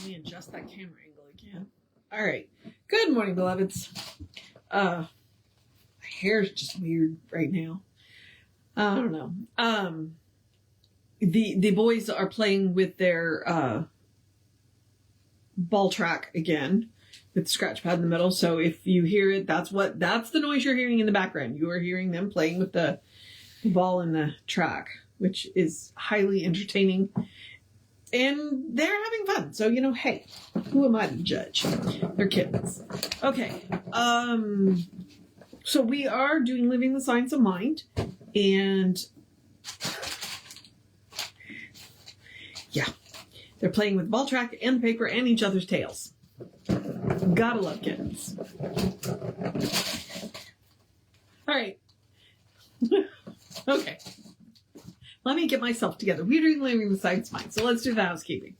Let me adjust that camera angle again. All right. Good morning, beloveds. My hair's just weird right now. I don't know. The boys are playing with their ball track again with the scratch pad in the middle. So if you hear it, that's the noise you're hearing in the background. You are hearing them playing with the ball in the track, which is highly entertaining. And they're having fun. So, hey, who am I to judge? They're kids. Okay. So we are doing Living the Science of Mind. And yeah, they're playing with ball track and paper and each other's tails. Gotta love kids. All right. Okay. Let me get myself together. We're doing Living the Science of Mind, so let's do the housekeeping.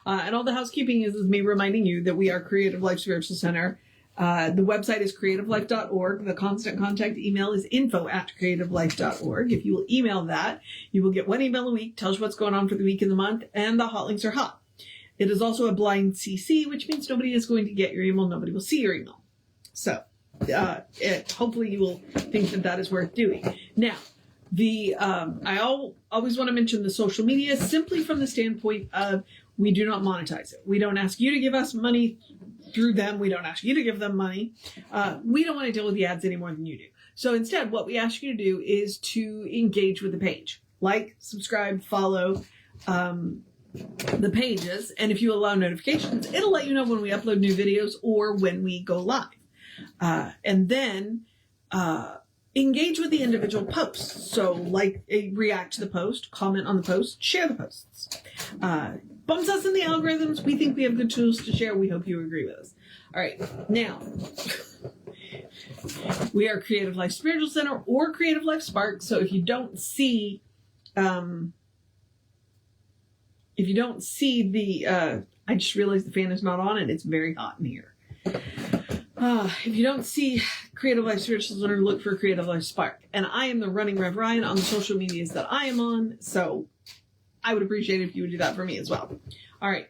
And all the housekeeping is me reminding you that we are Creative Life Spiritual Center. The website is creativelife.org. The constant contact email is info@creativelife.org. If you will email that, you will get one email a week, tells you what's going on for the week and the month, and the hot links are hot. It is also a blind CC, which means nobody is going to get your email. Nobody will see your email. So hopefully you will think that is worth doing. Now, I always want to mention the social media simply from the standpoint of we do not monetize it. We don't ask you to give us money through them. We don't ask you to give them money. We don't want to deal with the ads any more than you do. So instead, what we ask you to do is to engage with the page. Like, subscribe, follow the pages. And if you allow notifications, it'll let you know when we upload new videos or when we go live. And then engage with the individual posts. So react to the post, comment on the post, share the posts. Bumps us in the algorithms. We think we have good tools to share. We hope you agree with us. All right. Now, we are Creative Life Spiritual Center or Creative Life Spark. So if you don't see, I just realized the fan is not on and it's very hot in here. If you don't see Creative Life Spiritual Center, look for Creative Life Spark. And I am the running Rev Ryan on the social medias that I am on. So I would appreciate it if you would do that for me as well. All right.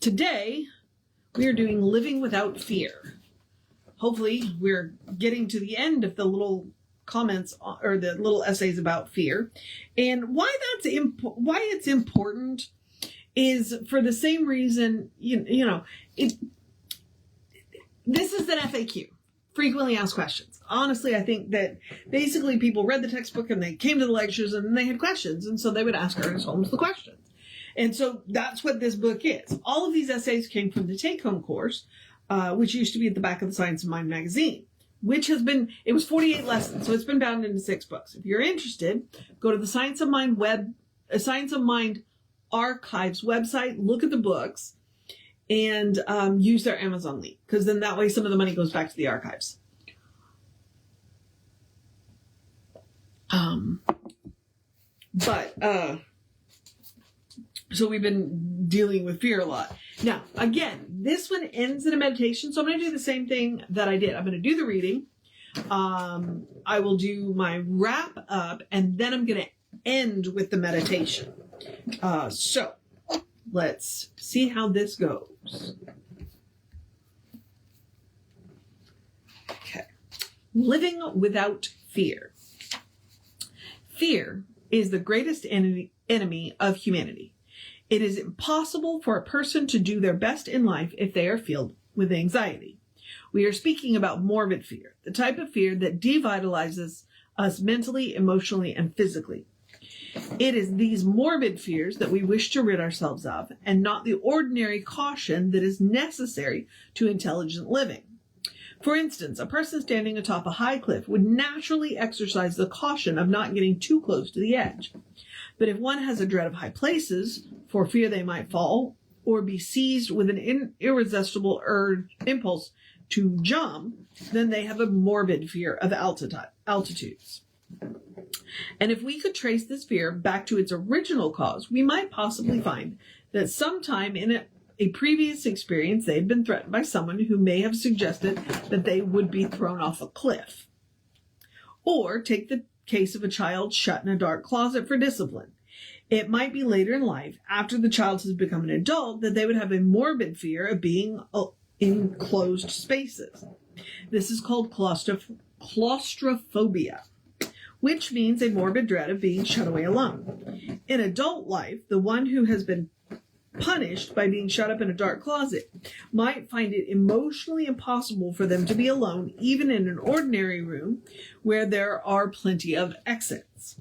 Today we are doing Living Without Fear. Hopefully we're getting to the end of the little comments or the little essays about fear. And why it's important is for the same reason, this is an FAQ, frequently asked questions. Honestly, I think that basically people read the textbook and they came to the lectures and they had questions. And so they would ask Ernest Holmes the questions. And so that's what this book is. All of these essays came from the take-home course, which used to be at the back of the Science of Mind magazine, it was 48 lessons. So it's been bound into 6 books. If you're interested, go to the Science of Mind Archives website, look at the books, and use their Amazon link, because then that way some of the money goes back to the archives. So we've been dealing with fear a lot. Now, again, this one ends in a meditation, so I'm going to do the same thing that I did. I'm going to do the reading. I will do my wrap up, and then I'm going to end with the meditation. So let's see how this goes. Okay. Living without fear. Fear is the greatest enemy of humanity. It is impossible for a person to do their best in life if they are filled with anxiety. We are speaking about morbid fear, the type of fear that devitalizes us mentally, emotionally, and physically. It is these morbid fears that we wish to rid ourselves of, and not the ordinary caution that is necessary to intelligent living. For instance, a person standing atop a high cliff would naturally exercise the caution of not getting too close to the edge. But if one has a dread of high places, for fear they might fall, or be seized with an irresistible impulse to jump, then they have a morbid fear of altitudes. And if we could trace this fear back to its original cause, we might possibly find that sometime in a previous experience they had been threatened by someone who may have suggested that they would be thrown off a cliff. Or take the case of a child shut in a dark closet for discipline. It might be later in life, after the child has become an adult, that they would have a morbid fear of being in closed spaces. This is called claustrophobia, which means a morbid dread of being shut away alone. In adult life, the one who has been punished by being shut up in a dark closet might find it emotionally impossible for them to be alone, even in an ordinary room where there are plenty of exits.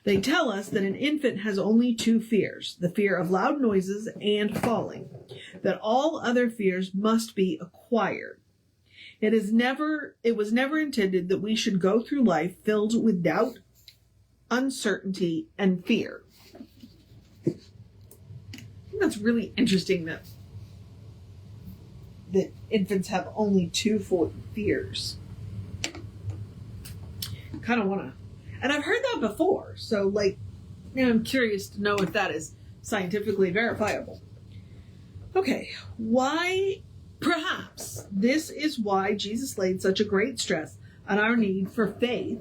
They tell us that an infant has only two fears, the fear of loud noises and falling, that all other fears must be acquired. It was never intended that we should go through life filled with doubt, uncertainty, and fear. I think that's really interesting that infants have only two fears. Kind of want to, and I've heard that before, so I'm curious to know if that is scientifically verifiable. Okay, perhaps this is why Jesus laid such a great stress on our need for faith,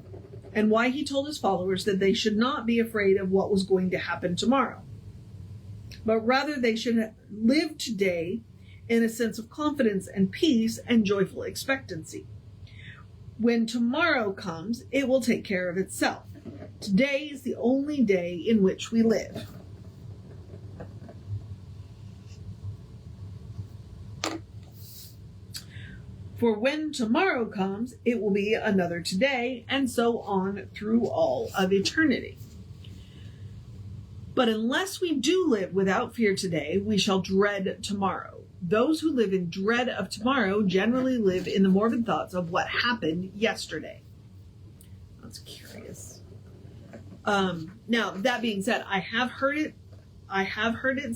and why he told his followers that they should not be afraid of what was going to happen tomorrow, but rather they should live today in a sense of confidence and peace and joyful expectancy. When tomorrow comes, it will take care of itself. Today is the only day in which we live. For when tomorrow comes, it will be another today, and so on through all of eternity. But unless we do live without fear today, we shall dread tomorrow. Those who live in dread of tomorrow generally live in the morbid thoughts of what happened yesterday. That's curious. Now, that being said, I have heard it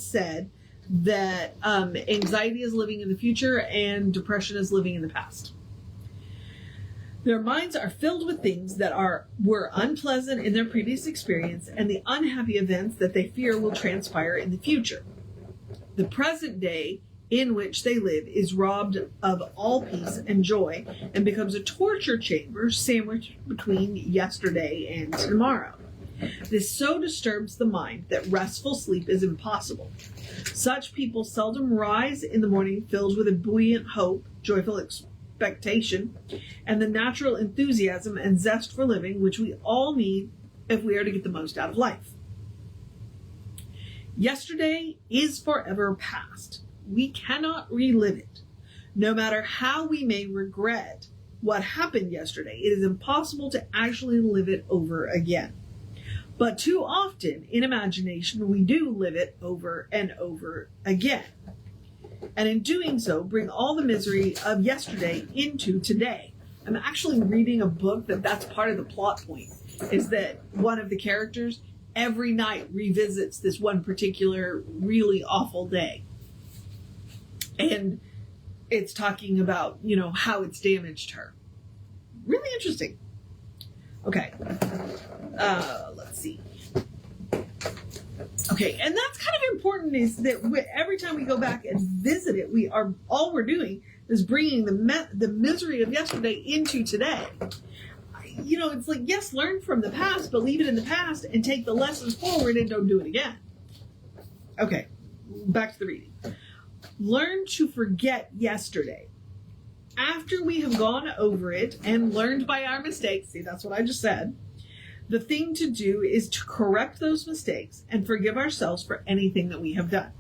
said that anxiety is living in the future and depression is living in the past. Their minds are filled with things that were unpleasant in their previous experience, and the unhappy events that they fear will transpire in the future. The present day in which they live is robbed of all peace and joy and becomes a torture chamber sandwiched between yesterday and tomorrow. This so disturbs the mind that restful sleep is impossible. Such people seldom rise in the morning filled with a buoyant hope, joyful expectation, and the natural enthusiasm and zest for living which we all need if we are to get the most out of life. Yesterday is forever past. We cannot relive it. No matter how we may regret what happened yesterday, it is impossible to actually live it over again. But too often, in imagination, we do live it over and over again. And in doing so, bring all the misery of yesterday into today. I'm actually reading a book that's part of the plot point, is that one of the characters every night revisits this one particular really awful day. And it's talking about, how it's damaged her. Really interesting. Okay. Let's see. Okay, and that's kind of important, is that every time we go back and visit it, all we're doing is bringing the misery of yesterday into today. It's like, yes, learn from the past, but leave it in the past and take the lessons forward and don't do it again. Okay, back to the reading. Learn to forget yesterday. After we have gone over it and learned by our mistakes, see, that's what I just said, the thing to do is to correct those mistakes and forgive ourselves for anything that we have done.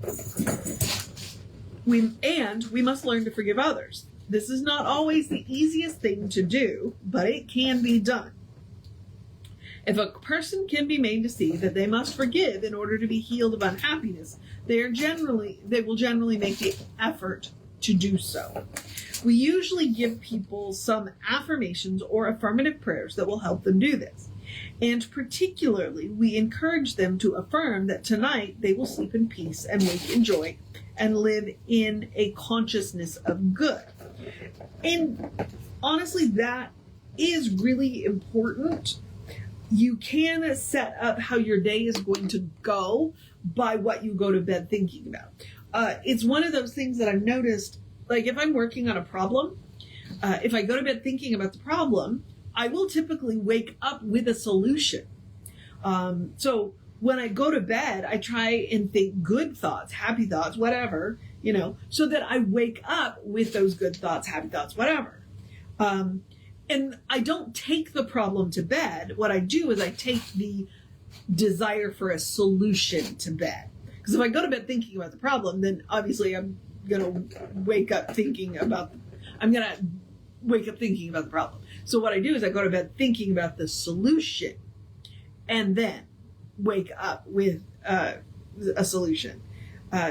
We must learn to forgive others. This is not always the easiest thing to do, but it can be done. If a person can be made to see that they must forgive in order to be healed of unhappiness, they will generally make the effort to do so. We usually give people some affirmations or affirmative prayers that will help them do this. And particularly, we encourage them to affirm that tonight they will sleep in peace and wake in joy and live in a consciousness of good. And honestly, that is really important. You can set up how your day is going to go by what you go to bed thinking about. It's one of those things that I've noticed, like if I'm working on a problem, if I go to bed thinking about the problem, I will typically wake up with a solution. So when I go to bed, I try and think good thoughts, happy thoughts, whatever, so that I wake up with those good thoughts, happy thoughts, whatever. And I don't take the problem to bed. What I do is I take the desire for a solution to bed. Because if I go to bed thinking about the problem, then obviously I'm going to wake up thinking about the problem. So what I do is I go to bed thinking about the solution and then wake up with a solution.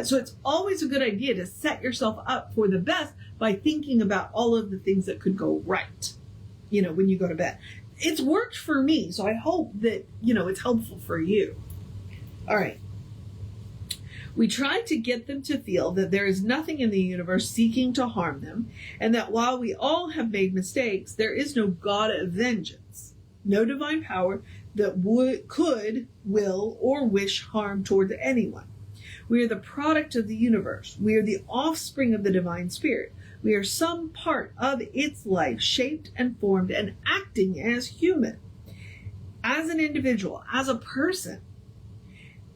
So it's always a good idea to set yourself up for the best by thinking about all of the things that could go right, when you go to bed. It's worked for me, so I hope that, it's helpful for you. All right. We try to get them to feel that there is nothing in the universe seeking to harm them, and that while we all have made mistakes, there is no God of vengeance, no divine power that could, will, or wish harm toward anyone. We are the product of the universe. We are the offspring of the divine spirit. We are some part of its life, shaped and formed and acting as human, as an individual, as a person.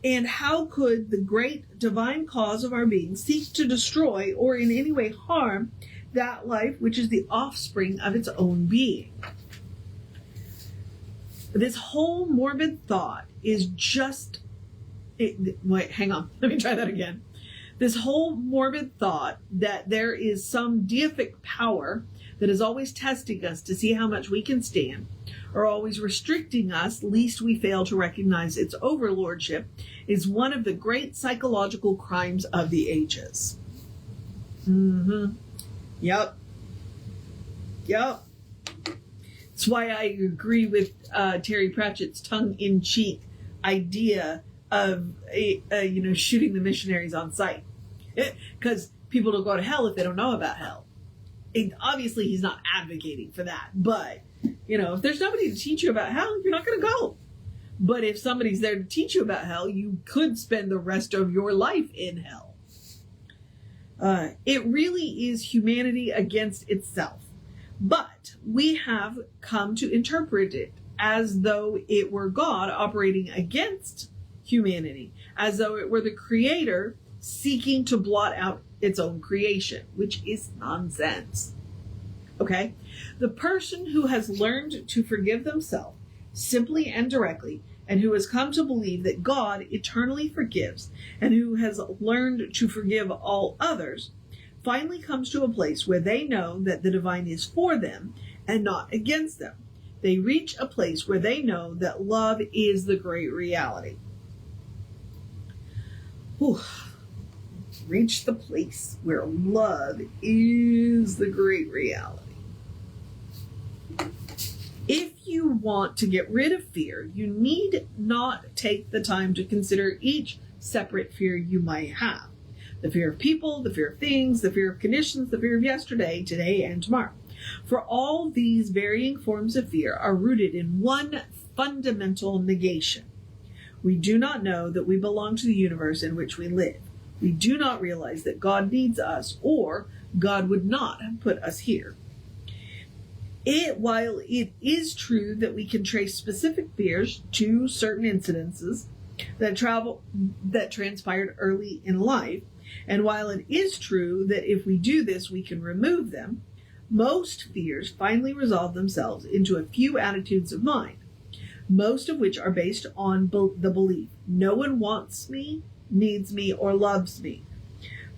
And how could the great divine cause of our being seek to destroy or in any way harm that life which is the offspring of its own being? This whole morbid thought is just... wait, hang on. Let me try that again. This whole morbid thought that there is some deific power that is always testing us to see how much we can stand, or always restricting us lest we fail to recognize its overlordship, is one of the great psychological crimes of the ages. Yep. That's why I agree with Terry Pratchett's tongue-in-cheek idea of shooting the missionaries on sight, because people don't go to hell if they don't know about hell. Obviously, he's not advocating for that, but if there's nobody to teach you about hell, you're not going to go. But if somebody's there to teach you about hell, you could spend the rest of your life in hell. It really is humanity against itself, but we have come to interpret it as though it were God operating against humanity, as though it were the creator seeking to blot out its own creation, which is nonsense. Okay? The person who has learned to forgive themselves simply and directly, and who has come to believe that God eternally forgives, and who has learned to forgive all others, finally comes to a place where they know that the divine is for them and not against them. They reach a place where they know that love is the great reality. Whew. Reach the place where love is the great reality. If you want to get rid of fear, you need not take the time to consider each separate fear you might have. The fear of people, the fear of things, the fear of conditions, the fear of yesterday, today, and tomorrow. For all these varying forms of fear are rooted in one fundamental negation. We do not know that we belong to the universe in which we live. We do not realize that God needs us, or God would not have put us here. While it is true that we can trace specific fears to certain incidences that transpired early in life, and while it is true that if we do this, we can remove them, most fears finally resolve themselves into a few attitudes of mind, most of which are based on the belief no one wants me, needs me, or loves me.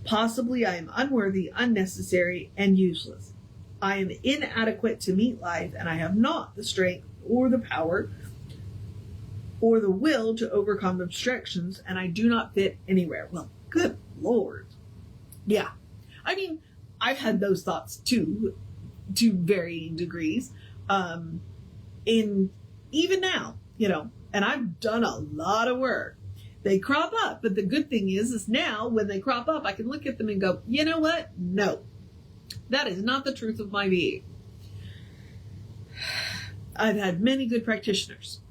Possibly I am unworthy, unnecessary, and useless. I am inadequate to meet life, and I have not the strength or the power or the will to overcome obstructions, and I do not fit anywhere. Well, good Lord. Yeah. I mean, I've had those thoughts too, to varying degrees. Even now, and I've done a lot of work. They crop up, but the good thing is now when they crop up, I can look at them and go, you know what? No, that is not the truth of my being. I've had many good practitioners.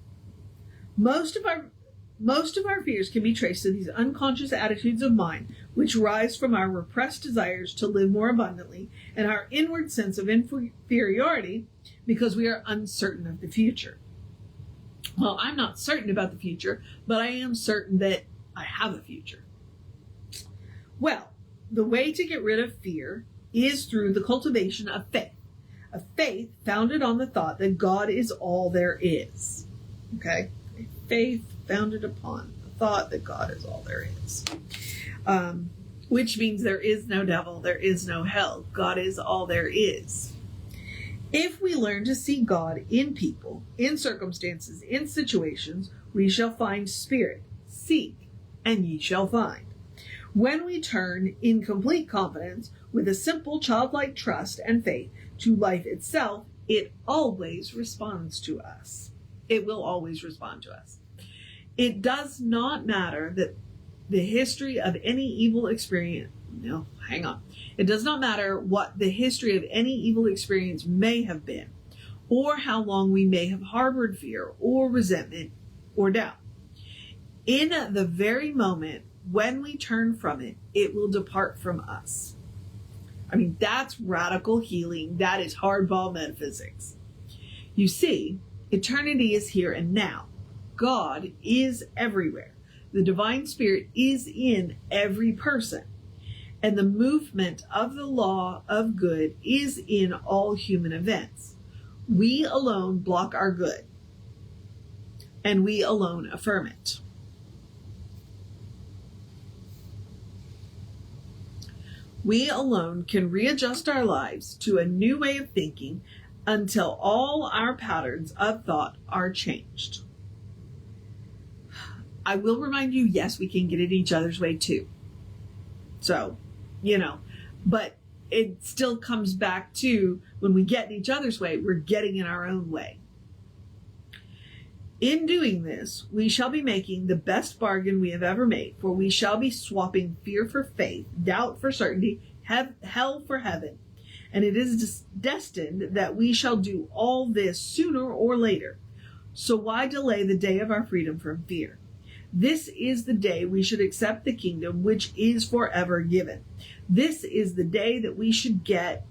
Most of our fears can be traced to these unconscious attitudes of mind, which rise from our repressed desires to live more abundantly and our inward sense of inferiority because we are uncertain of the future. Well, I'm not certain about the future, but I am certain that I have a future. Well, the way to get rid of fear is through the cultivation of faith. A faith founded on the thought that God is all there is. Okay? A faith founded upon the thought that God is all there is. Which means there is no devil, there is no hell. God is all there is. If we learn to see God in people, in circumstances, in situations, we shall find spirit. Seek, and ye shall find. When we turn in complete confidence, with a simple childlike trust and faith, to life itself, it always responds to us. It will always respond to us. It does not matter that the history of any evil experience, no, hang on. It does not matter what the history of any evil experience may have been, or how long we may have harbored fear or resentment or doubt. In the very moment when we turn from it, it will depart from us. I mean, that's radical healing. That is hardball metaphysics. You see, eternity is here and now. God is everywhere. The divine spirit is in every person. And the movement of the law of good is in all human events. We alone block our good, and we alone affirm it. We alone can readjust our lives to a new way of thinking until all our patterns of thought are changed. I will remind you, yes, we can get in each other's way too. So, but it still comes back to when we get in each other's way, we're getting in our own way. In doing this, we shall be making the best bargain we have ever made, for we shall be swapping fear for faith, doubt for certainty, hell for heaven. And it is destined that we shall do all this sooner or later. So why delay the day of our freedom from fear? This is the day we should accept the kingdom which is forever given. This is the day that we should get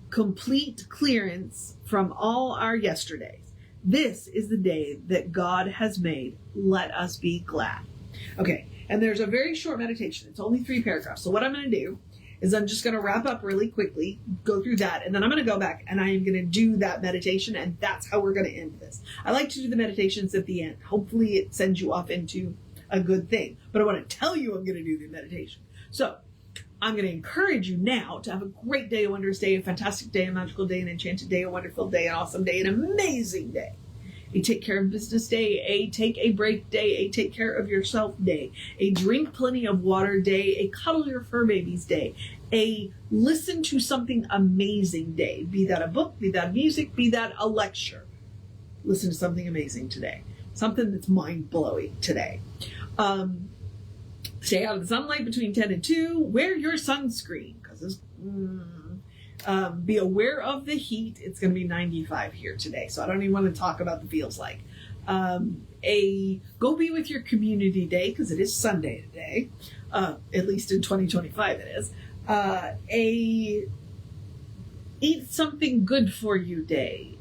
complete clearance from all our yesterdays. This is the day that God has made. Let us be glad. Okay, and there's a very short meditation. It's only 3 paragraphs. So what I'm going to do is I'm just going to wrap up really quickly, go through that, and then I'm going to go back and I am going to do that meditation, and that's how we're going to end this. I like to do the meditations at the end. Hopefully it sends you off into a good thing. But I want to tell you I'm going to do the meditation. So I'm going to encourage you now to have a great day, a wondrous day, a fantastic day, a magical day, an enchanted day, a wonderful day, an awesome day, an amazing day. A take care of business day, a take a break day, a take care of yourself day, a drink plenty of water day, a cuddle your fur babies day, a listen to something amazing day. Be that a book, be that music, be that a lecture. Listen to something amazing today. Something that's mind-blowing today. Stay out of the sunlight between 10 and 2. Wear your sunscreen, because it's... be aware of the heat. It's going to be 95 here today, so I don't even want to talk about the feels like. Go be with your community day, because it is Sunday today. At least in 2025 it is. Eat something good for you day.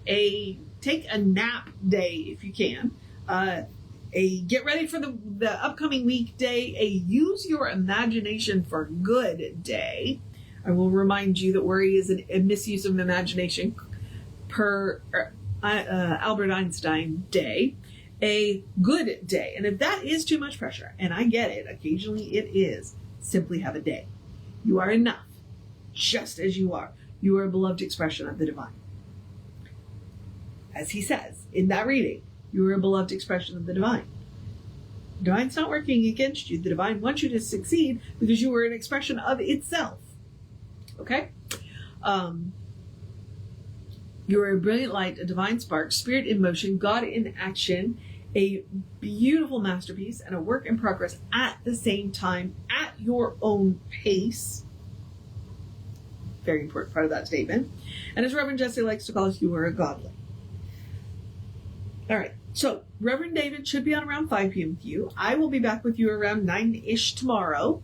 Take a nap day if you can. Get ready for the upcoming week day. Use your imagination for good day. I will remind you that worry is a misuse of imagination per Albert Einstein day. A good day. And if that is too much pressure, and I get it, occasionally it is, simply have a day. You are enough, just as you are. You are a beloved expression of the divine. As he says in that reading, you are a beloved expression of the divine. The divine's not working against you. The divine wants you to succeed because you are an expression of itself. Okay? You are a brilliant light, a divine spark, spirit in motion, God in action, a beautiful masterpiece, and a work in progress at the same time, at your own pace. Very important part of that statement. And as Reverend Jesse likes to call us, you are a godly. All right. So Reverend David should be on around 5 p.m. with you. I will be back with you around 9-ish tomorrow.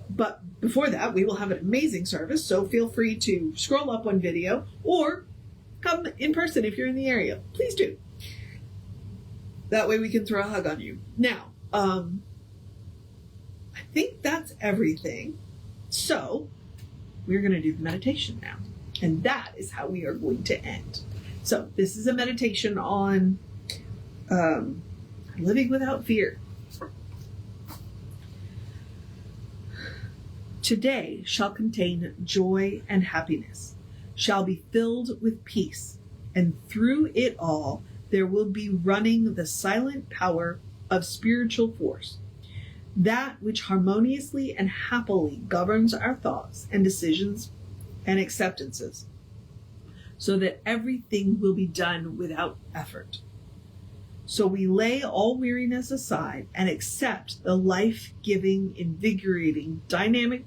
But before that, we will have an amazing service. So feel free to scroll up one video or come in person if you're in the area. Please do. That way we can throw a hug on you. Now, I think that's everything. So we're going to do the meditation now. And that is how we are going to end. So this is a meditation on living without fear. Today shall contain joy and happiness, shall be filled with peace, and through it all there will be running the silent power of spiritual force, that which harmoniously and happily governs our thoughts and decisions and acceptances, so that everything will be done without effort. So we lay all weariness aside and accept the life-giving, invigorating, dynamic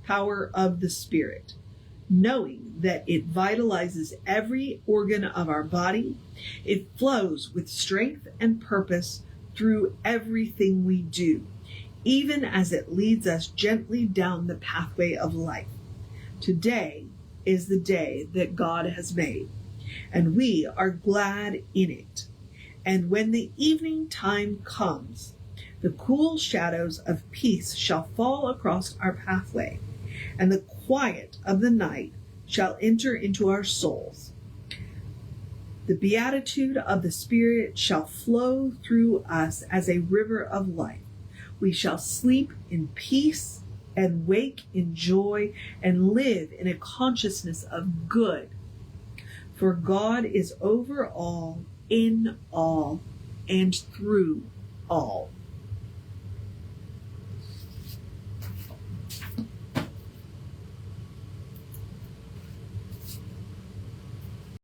power of the Spirit, knowing that it vitalizes every organ of our body. It flows with strength and purpose through everything we do, even as it leads us gently down the pathway of life. Today is the day that God has made, and we are glad in it. And when the evening time comes, the cool shadows of peace shall fall across our pathway, and the quiet of the night shall enter into our souls. The beatitude of the Spirit shall flow through us as a river of life. We shall sleep in peace and wake in joy and live in a consciousness of good. For God is over all, in all, and through all.